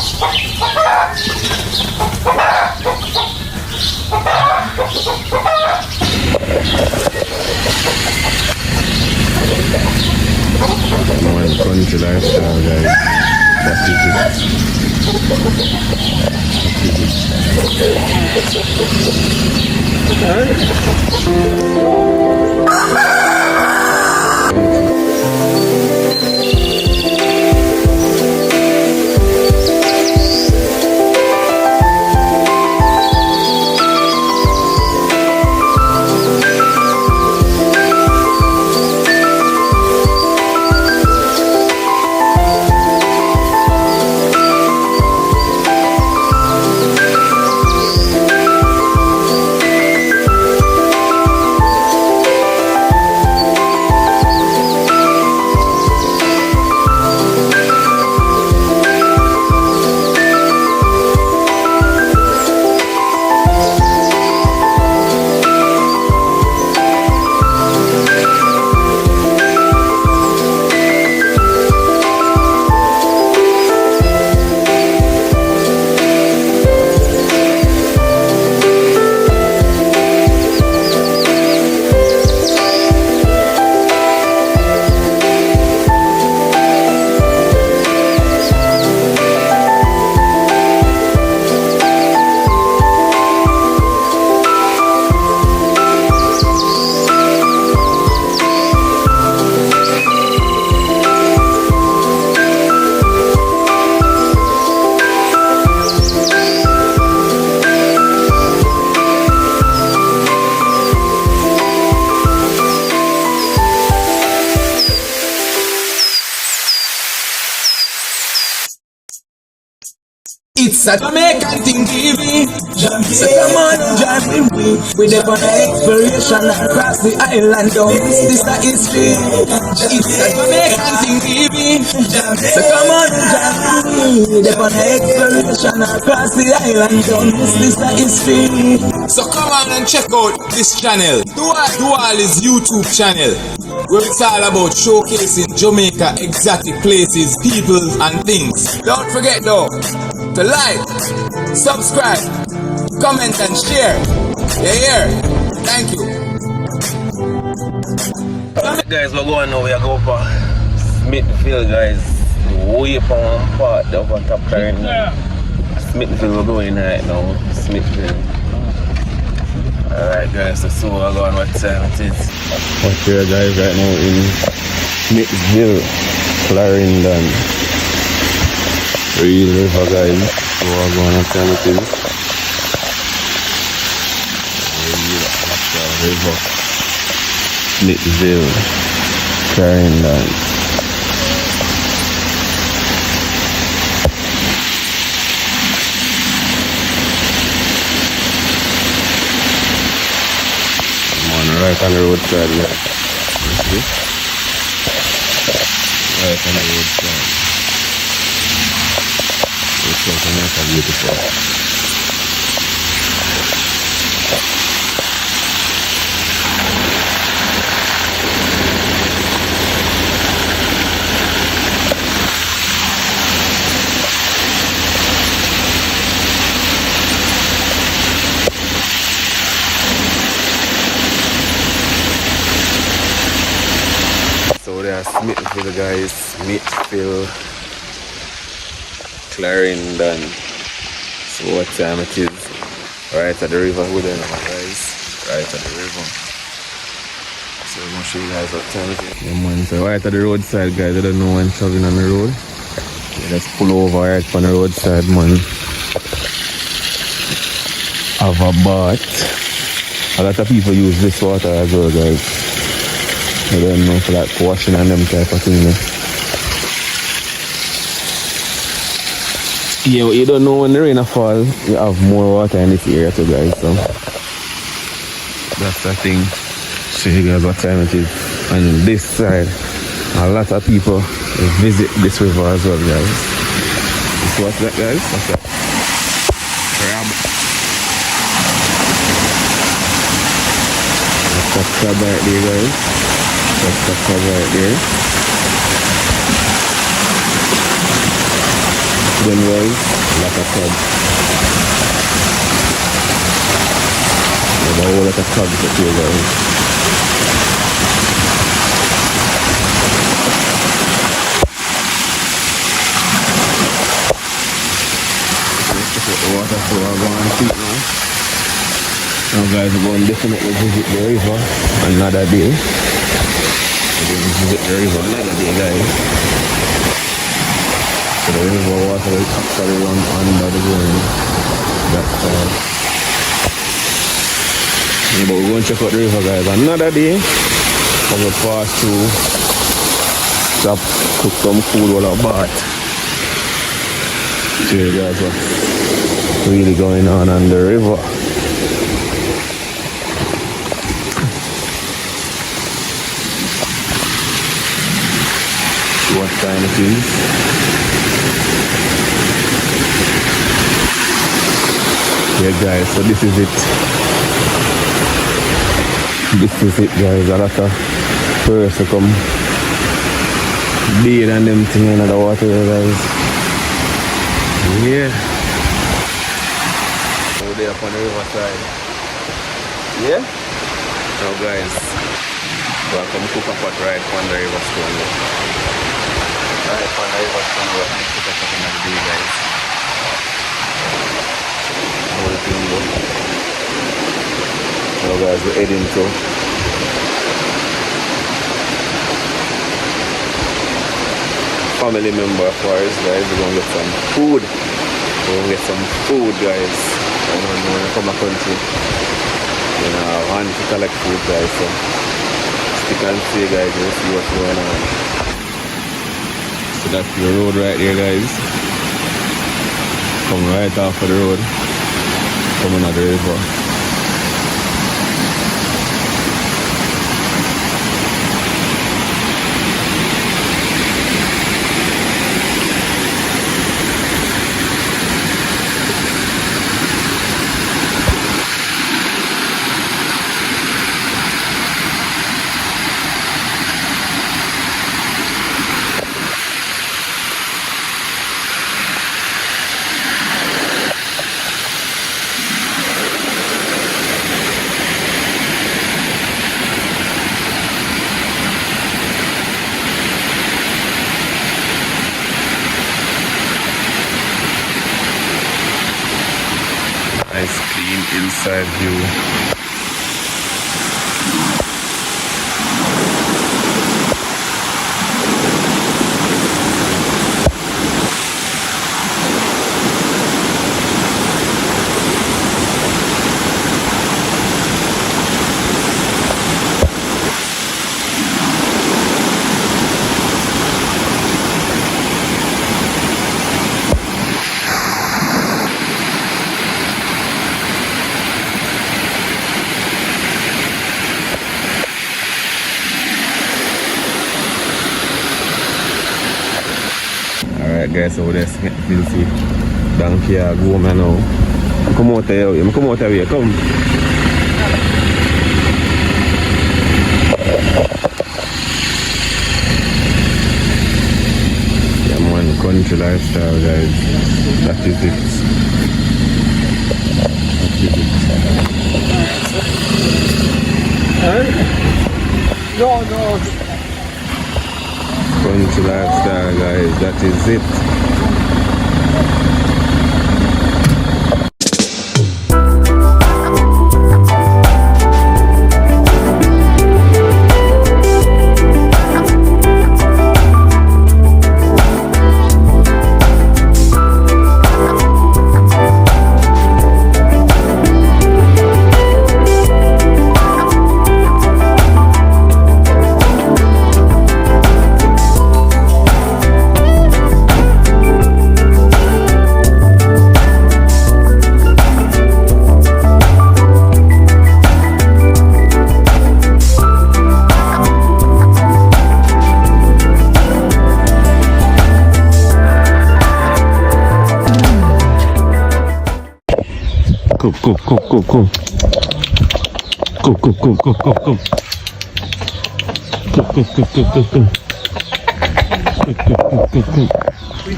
One country lifestyle, guys. That is It's a Jamaican thing, baby. So come on, drive with me. We're there for the exploration across the island. Don't miss this, that is free. It's a Jamaican thing, baby. So come on, drive with me. We're there for the exploration across the island. Don't miss this, that is free. So come on and check out this channel. Duali's YouTube channel, where it's all about showcasing Jamaica exotic places, people and things. Don't forget though to like, subscribe, comment and share. Yeah. Thank you. Guys, we're going now. We are going for Smithville, guys. Way up on one part, up on top current now. Smithville, we're going right now. Smithville. Alright guys, so we're going what time it is. okay, guys, right now in Smithville, Clarendon. Real river, guys. So we're going what time it is. Real river. Smithville, Clarendon. Right on the roadside, yeah. See? Right on the roadside. It's something nice and beautiful. So there are Smithville, guys. Smithville, Clarendon. So what time it is? Right at the river, we're there now, guys. Right at the river. So I'm gonna show you guys what time it is. Yeah, man. So right at the roadside, guys. I don't know when traveling on the road. Yeah, just pull over right on the roadside, man. Have a bath. A lot of people use this water as well, guys. I don't know for like washing and them type of thing. Yeah, you don't know when the rain fall, you have more water in this area too, guys. So that's the thing. Show you guys what time it is. On this side, a lot of people visit this river as well, guys. So what's that, guys? What's that? Crab. That's the crab right there, guys. That's the crab right there. them guys, like a crab. There's a whole lot of crabs up here guys. The water so I'm going to feet now. Now guys, we're going to definitely visit the river another day. We're going to visit the river another day guys. So the river water will actually run under the ground. That's yeah, but we're going to check out the river guys another day. And we'll pass through, stop, cook some food while I bath. So you guys what's really going on the river. See what time it is. Yeah guys, so this is it. This is it guys, a lot of person come bathe and them thing in the water guys. Yeah. Over there up on the riverside. Yeah? Now guys, we'll come cook a pot right on the river stone. Right on the river stone, we're going to cook a pot in the day guys. Whole thing though. Now guys, we're heading to family member of ours guys. We're going to get some food. We're going to get some food guys. And when we come to country, you know, I want to collect food guys, so stick and see guys, you'll see what's going on. So that's the road right there guys. Come right off of the road, coming out the river. Nice clean inside view. Alright guys, so there's Smithville see donkey go man now. Come out here, come out here, come. Yeah man, country lifestyle guys. That is it. That is it. No. Country lifestyle guys, that is it. Come. Come.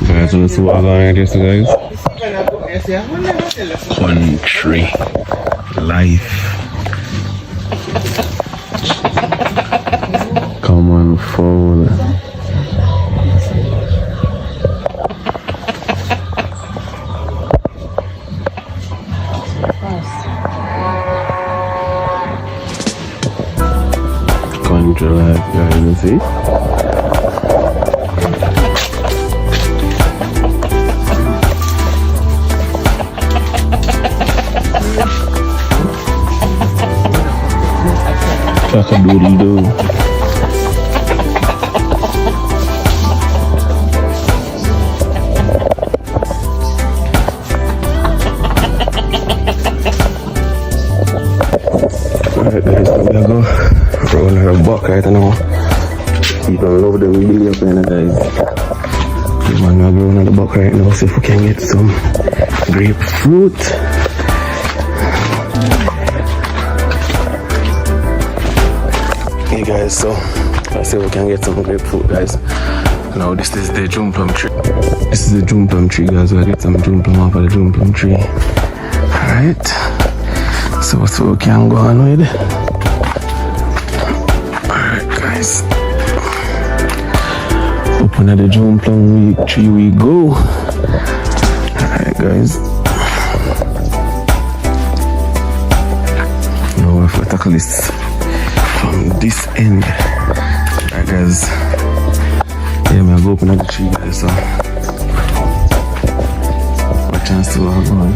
Guys, so let's see what I'm going to do, guys. Country life. Come on, phone. Country life, guys, you see? Cock-a-doodle-doo. Alright guys, so we go roll her buck right now. People love them really up there, guys. Man, we're going on the buck right now, see if we can get some grapefruit. Hey guys, so let's see if we can get some grapefruit, guys. Now this is the June plum tree. This is the June plum tree, guys. We'll get some June plum off of the June plum tree. Alright. So what's what we can go on with? Alright guys. Open at the June plum tree we go. Alright guys. Now we have to tackle this from this end. Alright guys. Yeah, I'm gonna go open up the tree, guys, so what chance to walk on.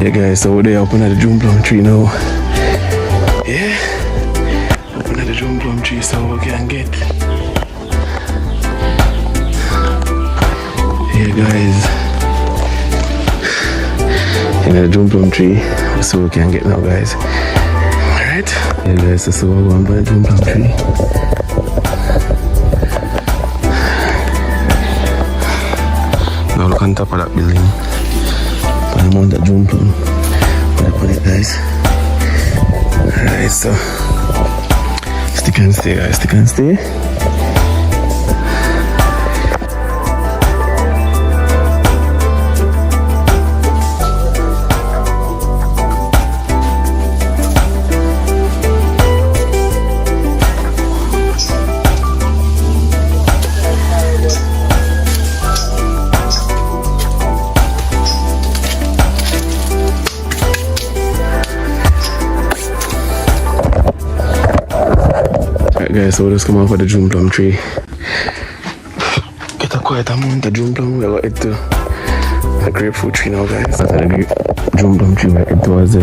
Yeah guys, so we're open at the June plum tree now. Yeah, open at the June plum tree so we can get. Yeah guys, in the June plum tree, so we can get now guys. Alright, yeah guys, so we're going by the June plum tree. Now look on top of that building. I'm on that June plum. Where I put it, guys. Alright, so stick and stay, guys. Stick and stay. Guys, so let's come off of the June plum tree. Get a quiet amount of June plum. We're going to the grapefruit tree now, guys. That's the June plum tree. We're heading towards the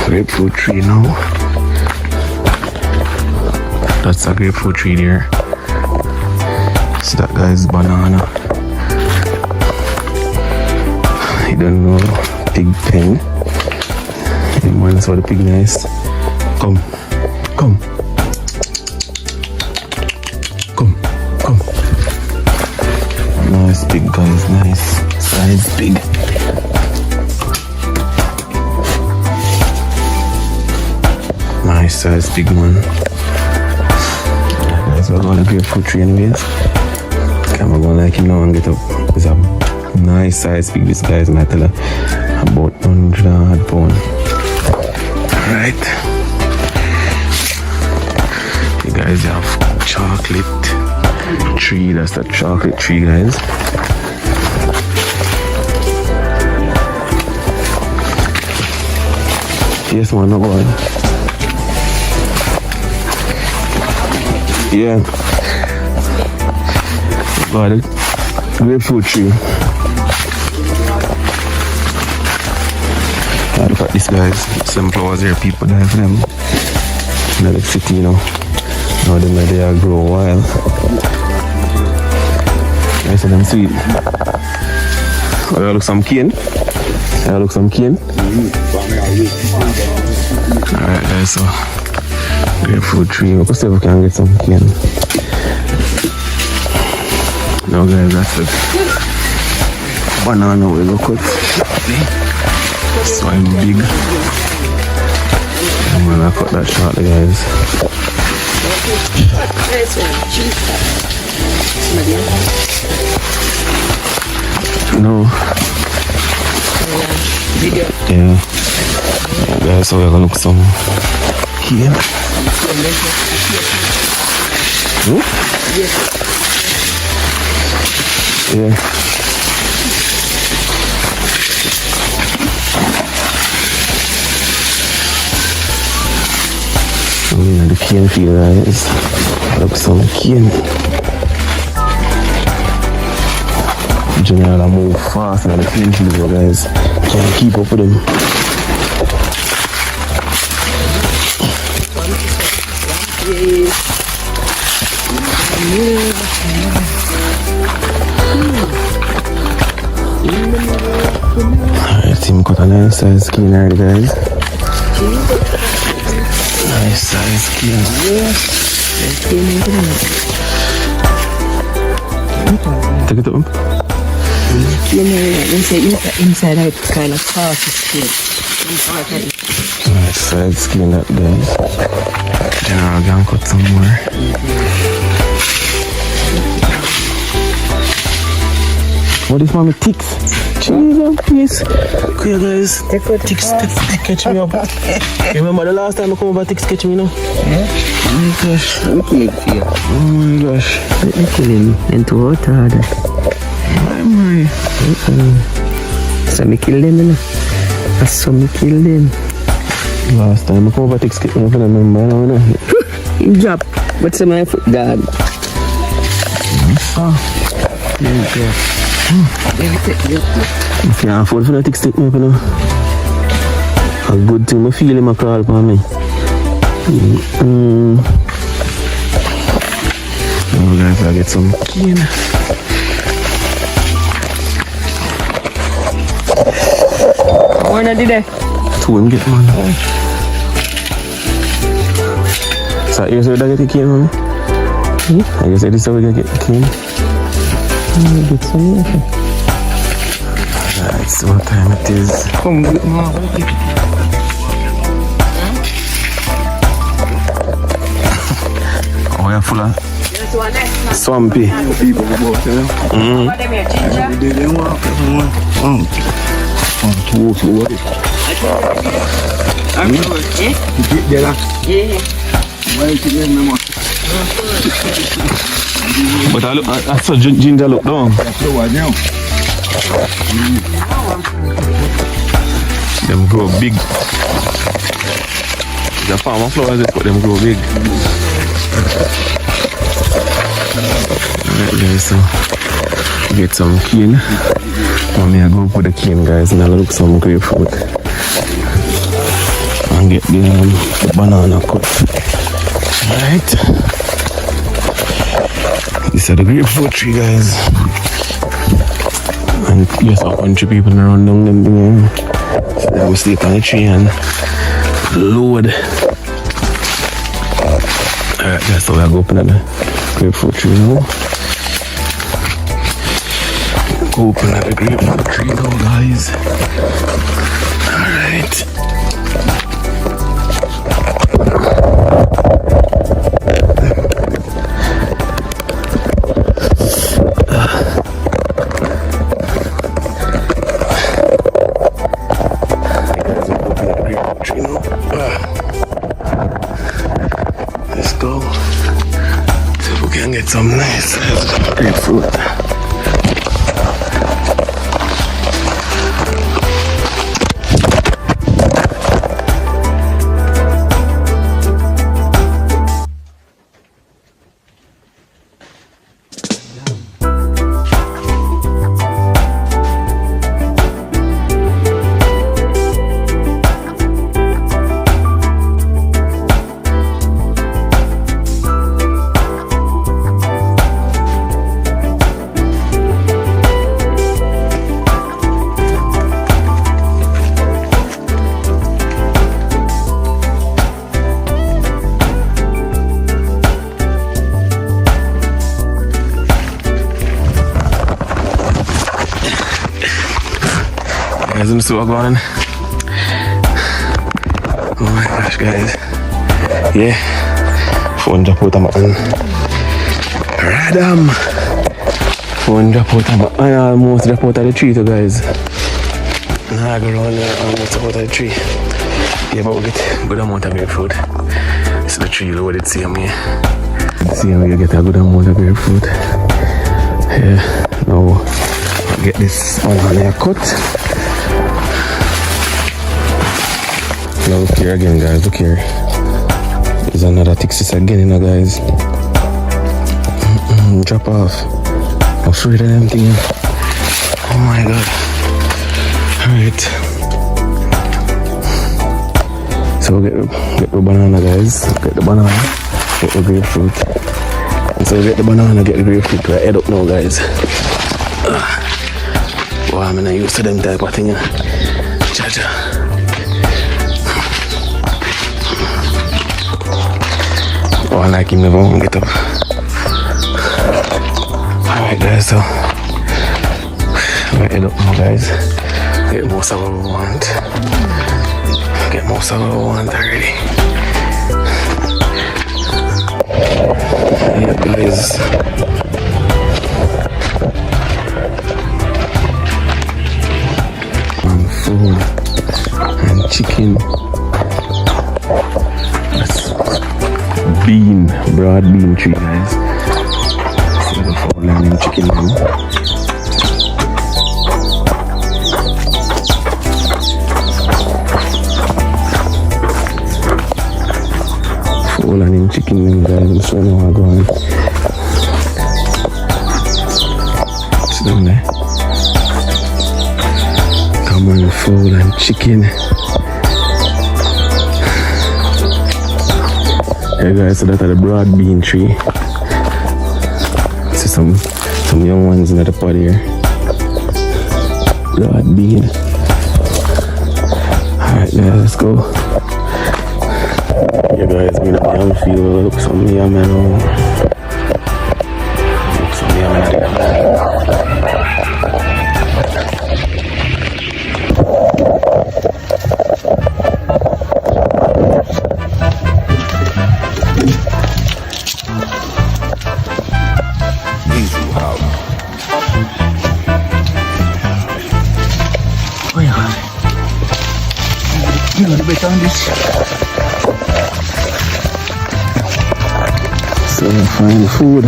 grapefruit tree now. That's a grapefruit tree there. See that, guys? Banana. You don't know. Pig pen. The man saw the pig nice. Come. Come. Nice big guys, nice size big. Nice size big one. Guys, we're going to grapefruit tree anyways. I'm going to like him now and get up. It's a nice size big. This guy's metal about 100 pounds. Alright. You guys have chocolate tree. That's the chocolate tree, guys. Yes, man, no boy. Yeah. Got it. Grapefruit tree. Yeah, look at this, guys. Some flowers here, people die for them. In the city, you know. Now them they are grow wild. I said them sweet. Oh, you look some cane? You look some cane? Alright guys, so grapefruit tree. We'll see if we can get some cane. Now guys, that's it. Banana we go cut. So I'm big. I'm gonna cut that shortly guys. No. Yeah. Guys, so we're gonna look some here. Yeah. So we have the cane field guys. Look some cane. General move fast and the cane field guys. Can't keep up with them. Alright, team cut a nice size skin already guys. Nice size skin. Take it up. You know, they say inside out kind of half skin. Nice side skin that guys. General can cut some more. What is mommy ticks? Jesus, please. Okay guys. Ticks catch me up. Remember the last time I come over ticks catch me now? Yeah. Oh my gosh. I'm killing you. Oh my gosh. Let me kill him into water. Why am I? So me kill them, you know. I saw me kill them. Last time I come over ticks catch me up and I remember now, you know. He dropped. What's in my foot, God? Oh. Yeah. If you can't afford for the ticks take me up, you know. A good thing I feel him a crawl for me. Now guys, I'll get some cane. Where did they? Two him get man. So here's where I get the cane, man. I guess this is how we get the cane. Get some water. Alright, so what time it is? Come get more. Oh, you're full of swampy. People go out there. What them here, ginger? They walk. I'm good. Yeah. Yeah. But I saw ginger look down. Them grow big. The farmer flowers, but them grow big. Right there, so get some cane. Mommy, I go put the cane, guys, and I'll look some grapefruit. And get the banana cut. Alright. These are the grapefruit tree, guys. And yes, a bunch of people around them. So they will sleep on the tree and load. Alright, guys, so we'll go open at the grapefruit tree now. Go open at the grapefruit tree now, guys. Alright. Let's go. See if we can get some nice grapefruit. Guys, let me see what's going on. Oh my gosh, guys. Yeah. Phone drop out of my hand. Radam. Phone drop out of my hand. Almost drop out of the tree too, guys. Nah, I go around there almost out of the tree. Yeah, but we get a good amount of grapefruit. It's the tree loaded, see me. See how you get a good amount of grapefruit. Yeah, now I'll get this banana here cut. Now look here again, guys, look here. There's another Texas again, you know, guys. Drop off. I'm afraid of them things. Oh my god. Alright. So we'll get the banana, guys. Get the banana, get the grapefruit. And so we'll get the banana, get the grapefruit. We're head up now, guys. Well, I'm not used to them type of thing, you know. Cha-cha. Oh, I like him never won't get up. Alright, guys, so we're head up now, guys. Get most of what we want. Get most of what we want already. Yeah, guys. Food and chicken. That's broad bean tree, guys. See the fowl and chicken now. Fowl and chicken now, guys. I'm sure now I'm going. Sit down there. Come on, fowl and chicken. Hey guys, so that's the broad bean tree. See some young ones in the pot here. Broad bean. Alright guys, let's go. Yeah guys, we know yam field, some yam around. Some yam around. On this. So find food.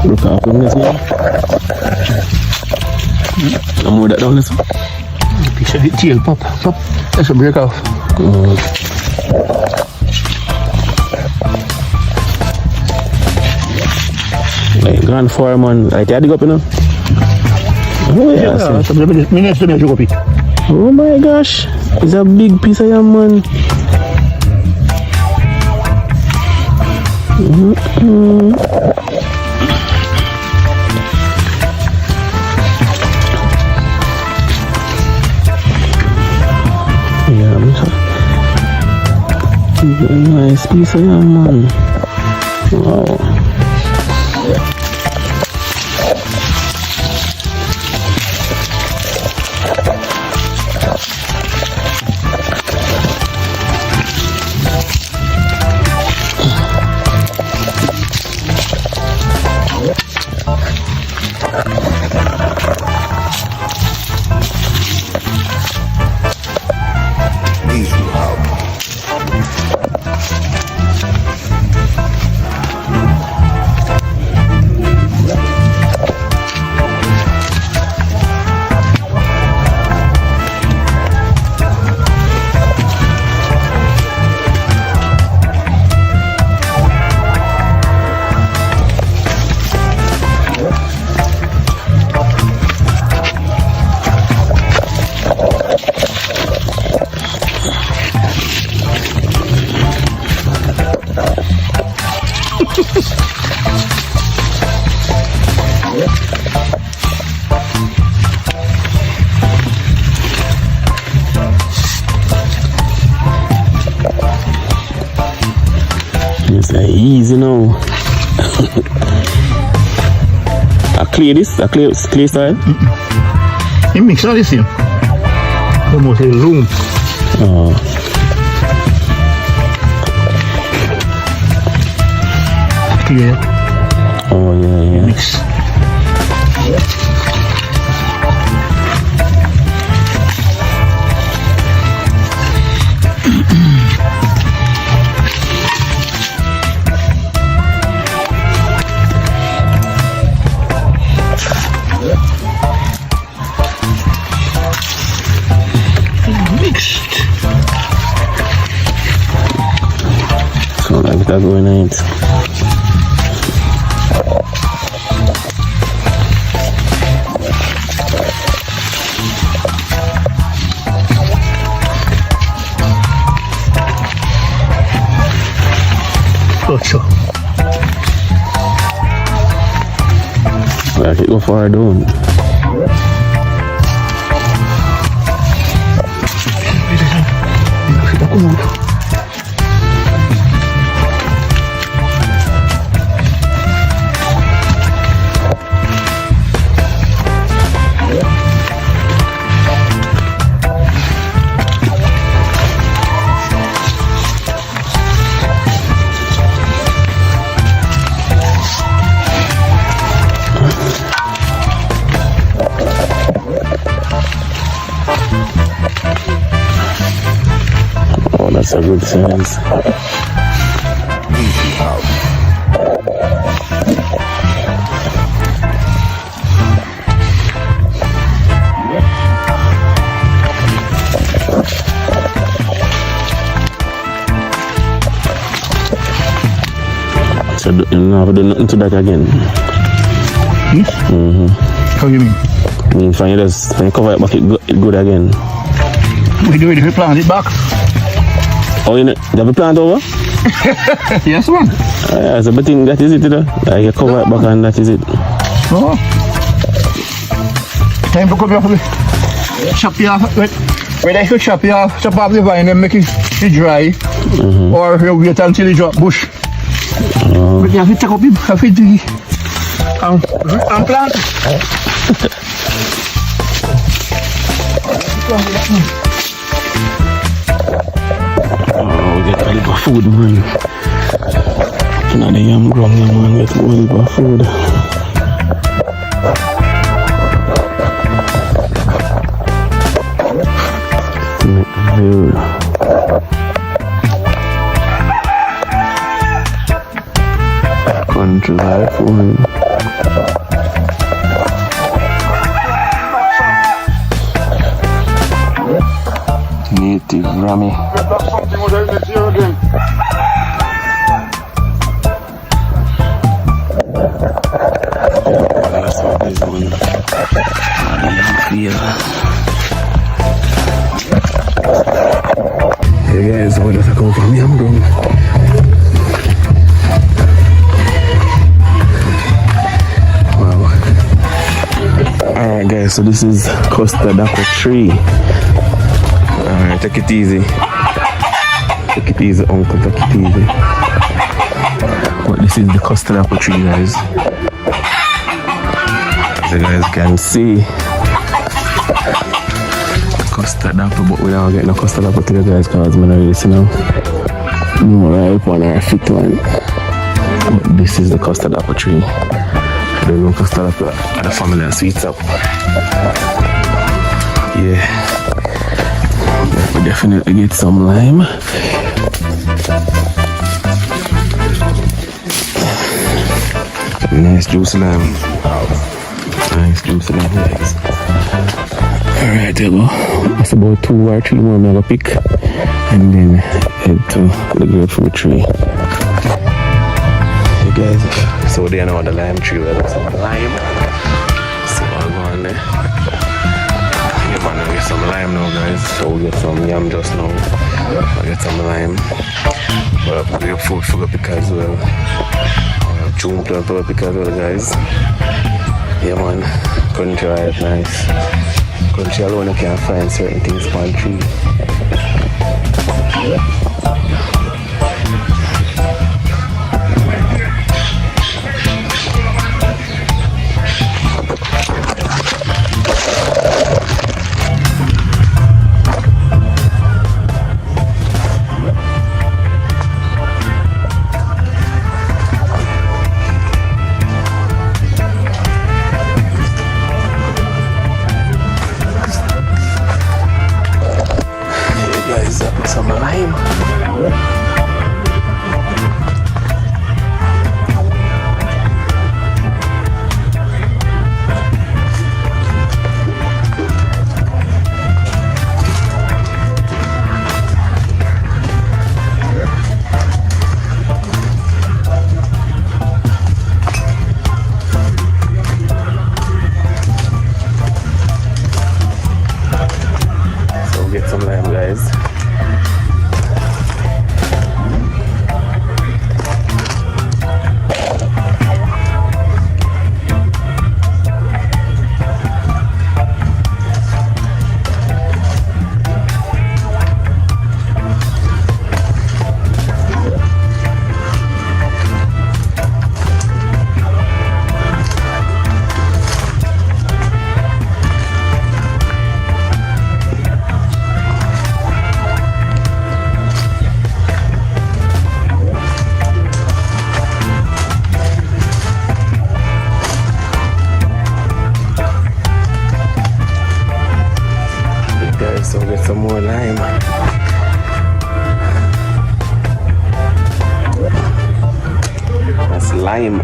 Look up on this one. No more that down this one. Piece of the tail pop. That's a break off. Like gone for man. I had to go up, you know. Oh yeah. Oh my gosh. It's a big piece of yam, man. Yeah, nice piece of yam, man. Wow. It's like easy now. I clear this, I clear style. You mix all this here. Almost a room. Oh. Clear. Oh yeah. Mix. So like that going in. Mocho. Like it go far down. Oh, that's a good sense. So you never do nothing to that again. How you mean? When you just cover it back, it good again. We do it if we plant it back. Oh, you have a plant over? Yes, man. So but think that is it, like you cover it back and that is it. Oh. Time to cover it. Chop it off. Whether you chop it off, chop off the vine and make it dry, or you wait until it drop bush. But you have to take up it, have to dig it, and plant it. Oh, get a little food, man. You know the yam ground, man, get a little food. Country life, man. Native Rami. That's what is going Hey guys, what does I come from? I'm going. Wow. Alright guys, so this is custard apple tree. Alright, take it easy. Take it easy, uncle, take it easy. But this is the custard apple tree, guys. As you guys can see, custard apple, but we don't get no custard apple today, guys, because I'm not really see now. More right on our fit one. But this is the custard apple tree. I don't know if I start up at the family and sweets up. Yeah. We definitely get some lime. Nice juicy lime. Nice juicy lime, guys. Alright, there you go. That's about 2 or 3 more I'm gonna pick. And then head to the grapefruit tree. Hey guys, so they know the lime tree where there's some lime. So I'll go on there. Yeah man, I'll get some lime now guys. So we'll get some yam just now. I'll get some lime. But I'll grapefruit sugar pick as well. June plant sugar pick as well guys. Yeah man, country right nice. Country alone you can't find certain things on tree. Some lime. So we'll get some lime guys. So we'll get some more lime. That's lime.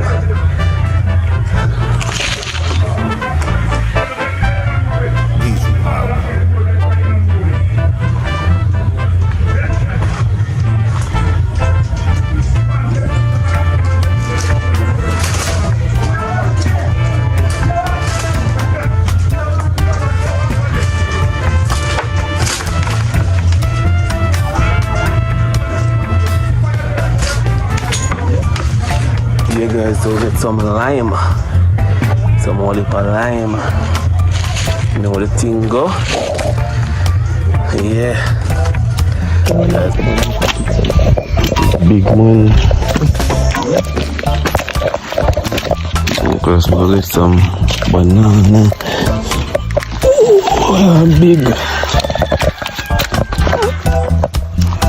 Yeah guys, so get some lime. Some olive lime. You know what the thing go? Yeah. Big one. Of course we'll get some banana. Oh, big.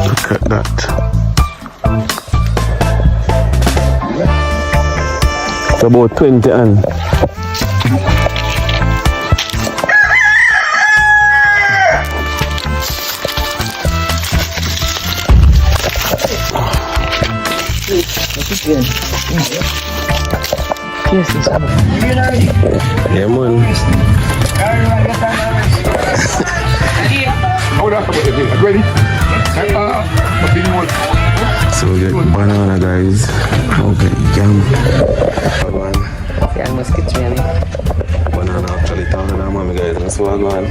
Look at that. It's about 20 and yeah man. Ready? So we get banana guys. Okay, yam. Yeah, I must get ready. Banana actually town and mommy guys. That's what I'm going.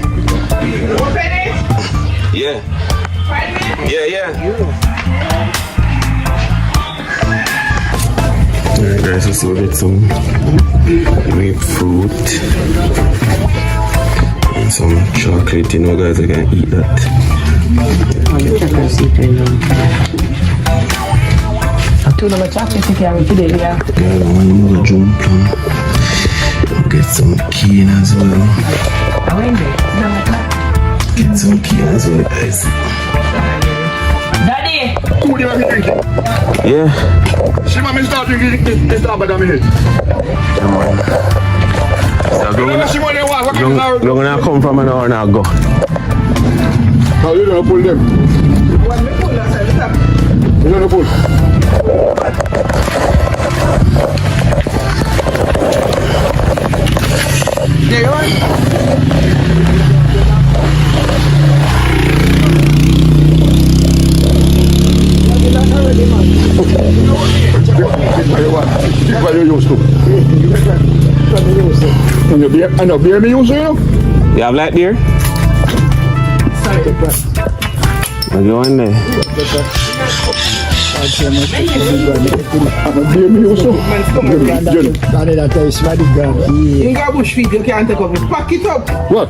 Yeah. Yeah. Alright guys, so we'll get some grapefruit and some chocolate, you know guys, I can eat that. Two number chocolate you can today, yeah. Girl, I want more jump on. Get some cane as well. Get some cane as well, guys. Daddy! Who do you have to drink it? Yeah. See, man, start drinking this about a minute. So You never see what they want. What kind of hour? we're gonna come from an hour now go. How you gonna pull them? You gonna pull? There you are. What you used to? I know beer me used to, you know? You have light beer? I'll go in there. I know beer me used to. You got bush feet, you can't take off it. Pack it up. What?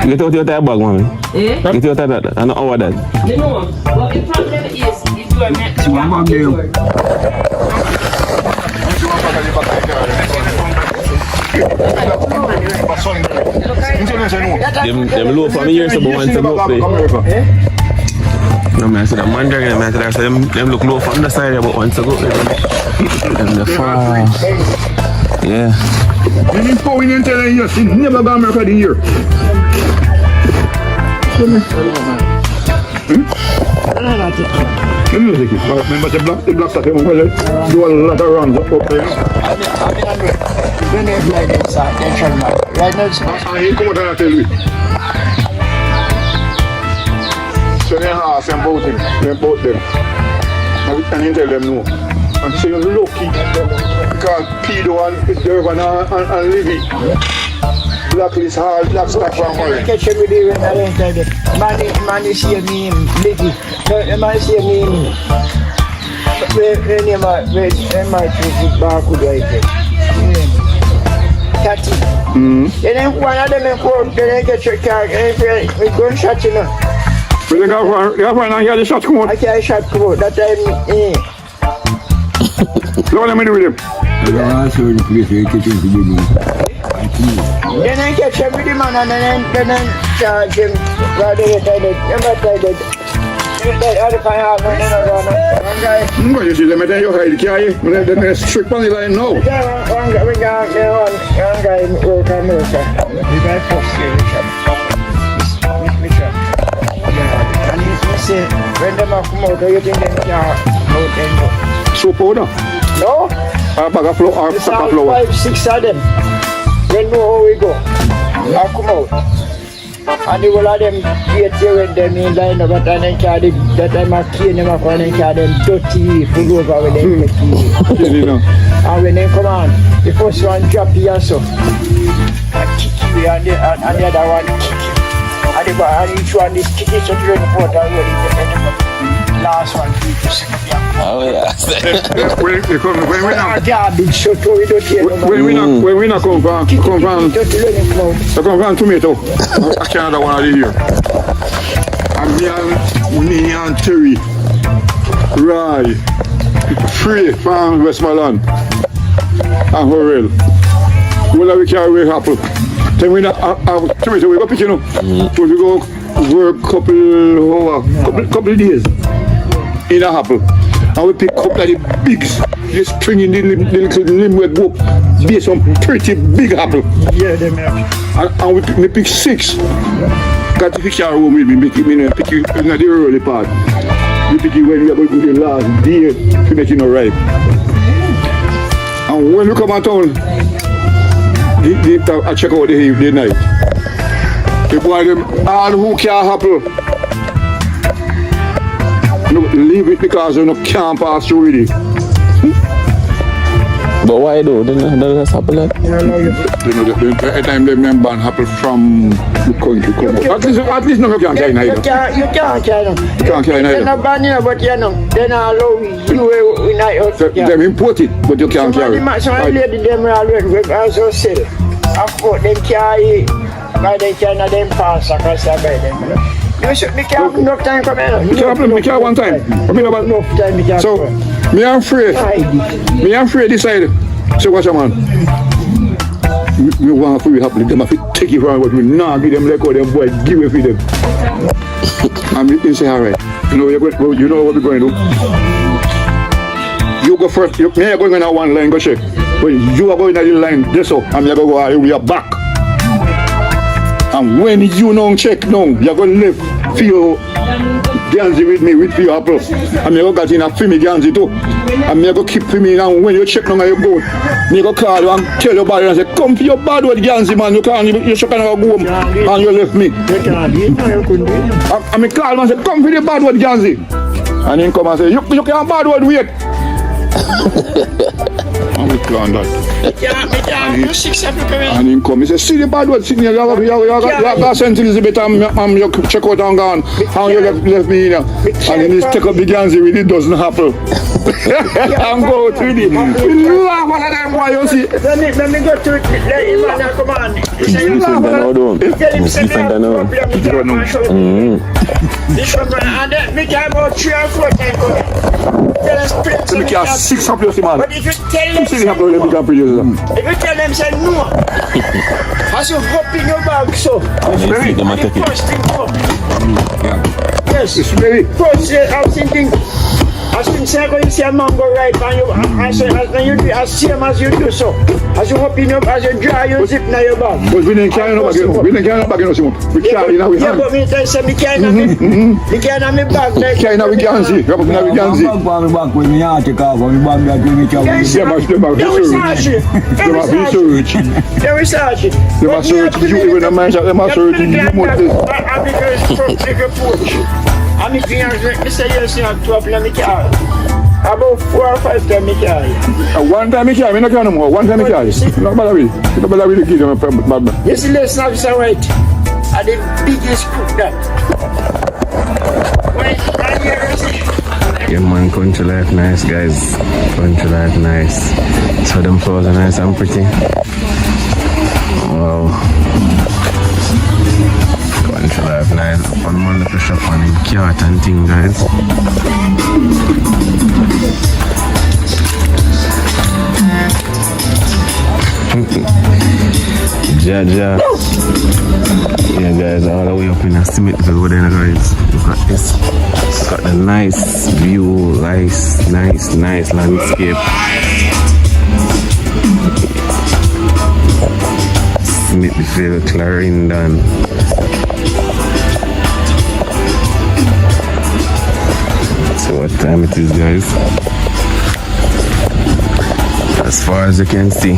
Get out your bag, mommy. Eh? Get out that. I know how that. You know, but the problem is, if you are meant to One have Them low for me years ago once about play. No man, I said the mandarin, man, I said them look low from the side about once ago. And the far. Yeah. You need to go in and tell her yes, you never got America the year. The music is remember the black stuff, do a lot of runs up there. When they play inside, they turn right now. And he come out and tell me. So they ask them about him, and he tell them no. And say you're lucky because Pedo and Durban and Livy. Blacklist hard, black stuff from her. Catch him with the when I enter the man is see me Biggie. The man see me when you might choose back with right. Tati. Then one of them go then get your car and we go shot you know. But they got one and hear the shot come out. I can't shot come out that time. What am I doing with him? Then I catch him with him and then I charge him while they get it. Other kind of one guy. Well, you see them, I tell you, hide the carry. They're strict on the line now. One guy will come here, sir. The guy first here, and he say, when them come out, you think them can't out and go. Soap powder? No? Or bag of flour? It's all 5, 6 of them. When know how we go, I come out. And the whole of them get here when them in line up and then carry that time I clean them up and then carry them dirty pull over with them and when they come on, the first one drop you so and kick you and the other one kick you and each one is kick it so to the port and the last one Oh yeah. When we not come from tomato, I can't one of the year. And me and Terry, Rye, Free from Westmoreland, and Horrell. Well, we carry away apple. Then we not have tomato, we go picking up. So we go work couple of days in a apple. And we pick up like the bigs, just stringing the little limb with book, be some pretty big apple. Yeah, them have. And we pick 6. Got to pick your home with me, pick it in the early part. We pick it when we are going to the last day to make it not ripe. And when we come out town, I check out the night. The boy them all who can't apple. Leave it because you can't pass through with it. But why though? Then that's happen like? Every time they ban apple from the country. At least no you can't carry neither. You can't carry them. You can't carry They're neither. not banning but you know, they're not allowing you in night. Them import it, but you can't carry it. Some lady them already we also sell. Of course them carry by they can them pass across the by them. You should make enough time come in. You can't have one time. I mean about enough time you can. so me I'm afraid this side. So watch a man. We want to happen. Them have to take it from what we not give them record them boy give it for them. And we say alright. You know what we're going to do? You go first. Me are going in one line, go check. When you are going in the line, this up, and you're going to go all the way back. And when you don't check now, you're going to live feel Ganzi with me, with your apple. And you're going to get in a film Ganzi too. And you're going to keep filming, and when you check now, you go. You go call you and tell your body and say, come for your bad with Ganzi, man. You can't, you should go home. And you left me. And me call and say, come for the bad with Ganzi. And then come and say, you can't bad word wait. And we plan that. And then come, he say, see the bad word sitting here, you have St. Elizabeth and you check out and gone. And you left me here. And then he take up the Ganzi with it doesn't happen. And go to it. We laugh one of them, why you see? Let me go to it, let him and come on. He said, you laugh one of them. Tell him, say, this one, and then we can about 3 or 4 times. So we can 6 up your man. But if you tell them, say no, as you hop in your bag, so the first thing come. Yes, it's very. First, I was thinking, as you say, you see a mango ripe, and you do as same as you do so. As you hop in your, as you dry your zip in your bag. But we didn't carry no bag, we didn't carry no bag, we carry now we hand. Yeah, but me tell you, me carry now me bag. Carry now we can see, we can see. There is search. They must search you even a man, they must search you more this. I'm going to say yes, you have 12 let me carry. About 4 or 5 times me carry. One time me carry, I can't no more. One time me carry. No bother with. No bother with the kid. Yes, the lesson officer right. And the biggest crook that. Yeah man, country life nice guys. Country life nice. So them flowers are nice and pretty. Wow. Country life nice. One man to shop on in cat and thing guys. Jaja. Yeah guys, all the way up in Smithville over there guys. Look at this. It's got the nice view, nice landscape. Smithville, Clarendon. So what time it is guys? As far as you can see.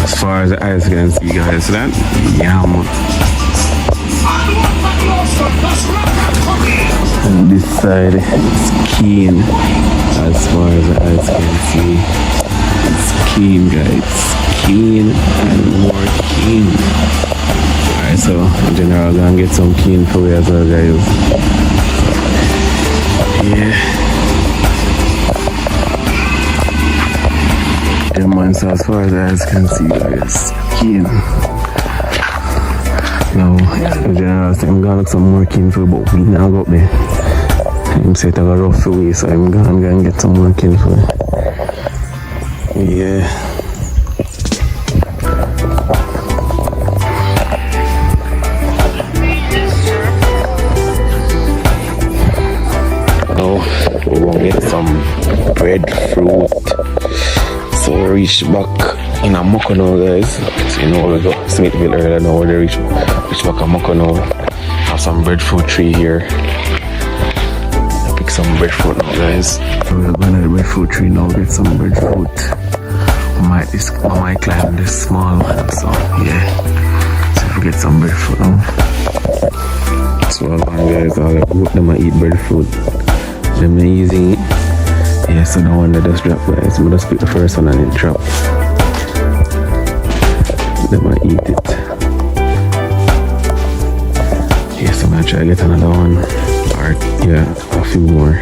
As far as the eyes can see guys, that yum. And this side is keen. As far as the eyes can see, it's keen guys, keen and more keen. Alright, so in general I'm gonna get some keen for you as well guys. Yeah. Yeah man, so as far as the eyes can see guys, keen. Now, in general, I'm gonna look some more keen for, but we now go up there. I'm set up a rough way, so I'm gonna get some more keen for. Yeah. Now, we're gonna get some breadfruit. So we reach back in a Mocho now guys. So you know we got Smithville earlier now, we reach back a Mocho now. Have some breadfruit tree here. Pick some breadfruit now guys. So we're going to the breadfruit tree now, get some breadfruit. I might climb this small one, so yeah. So if we get some breadfruit now. So all guys, all the goat them eat breadfruit. Them easy. Yeah, so no one that just drop guys. I'm just pick the first one and it drop. Then I eat it. Yes, I'm gonna try to get another one. Or yeah, a few more.